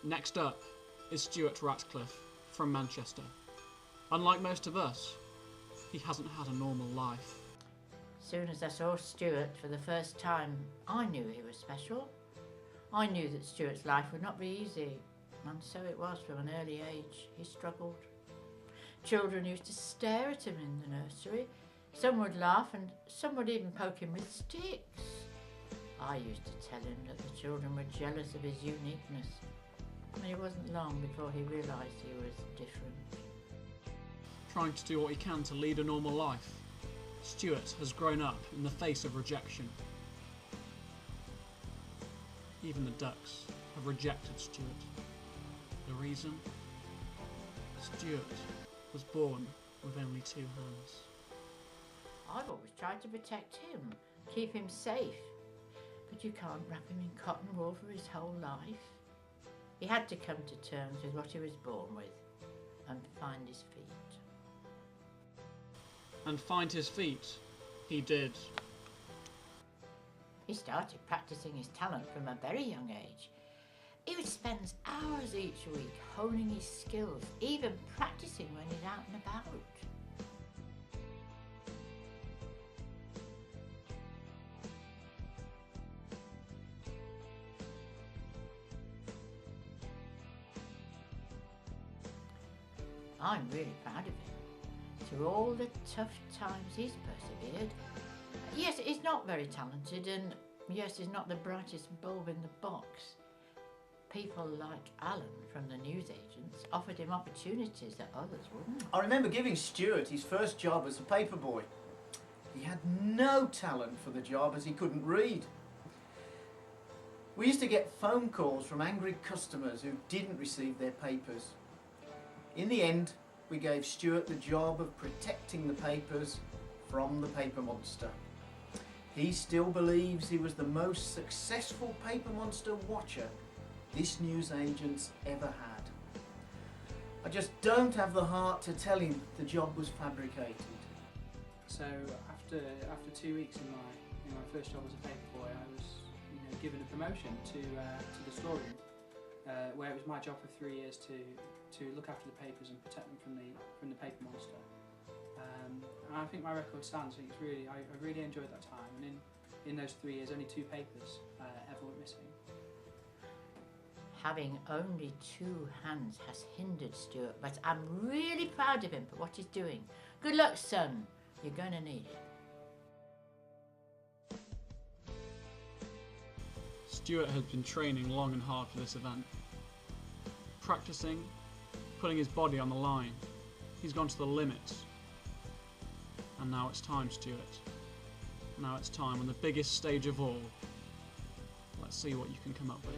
Next up is Stuart Ratcliffe from Manchester. Unlike most of us, he hasn't had a normal life. As soon as I saw Stuart for the first time, I knew he was special. I knew that Stuart's life would not be easy, and so it was from an early age. He struggled. Children used to stare at him in the nursery. Some would laugh and some would even poke him with sticks. I used to tell him that the children were jealous of his uniqueness, and it wasn't long before he realised he was different. Trying to do what he can to lead a normal life, Stuart has grown up in the face of rejection. Even the ducks have rejected Stuart. The reason? Stuart was born with only 2 hands. I've always tried to protect him, keep him safe, but you can't wrap him in cotton wool for his whole life. He had to come to terms with what he was born with and find his feet. And find his feet, he did. He started practicing his talent from a very young age. He would spend hours each week honing his skills, even practicing when he's out and about. I'm really proud of him. Through all the tough times he's persevered. Yes, he's not very talented, and yes, he's not the brightest bulb in the box. People like Alan from the newsagents offered him opportunities that others wouldn't. I remember giving Stuart his first job as a paper boy. He had no talent for the job as he couldn't read. We used to get phone calls from angry customers who didn't receive their papers. In the end, we gave Stuart the job of protecting the papers from the paper monster. He still believes he was the most successful paper monster watcher this newsagent's ever had. I just don't have the heart to tell him the job was fabricated. So after 2 weeks in my first job as a paper boy, I was given a promotion to the storeroom, where it was my job for 3 years to look after the papers and protect them from the paper monster. And I think my record stands. I think I really enjoyed that time. And in those 3 years, only 2 papers ever went missing. Having only 2 hands has hindered Stuart, but I'm really proud of him for what he's doing. Good luck, son. You're going to need it. Stuart has been training long and hard for this event. Practicing, putting his body on the line. He's gone to the limit. And now it's time, Stuart. Now it's time on the biggest stage of all. Let's see what you can come up with.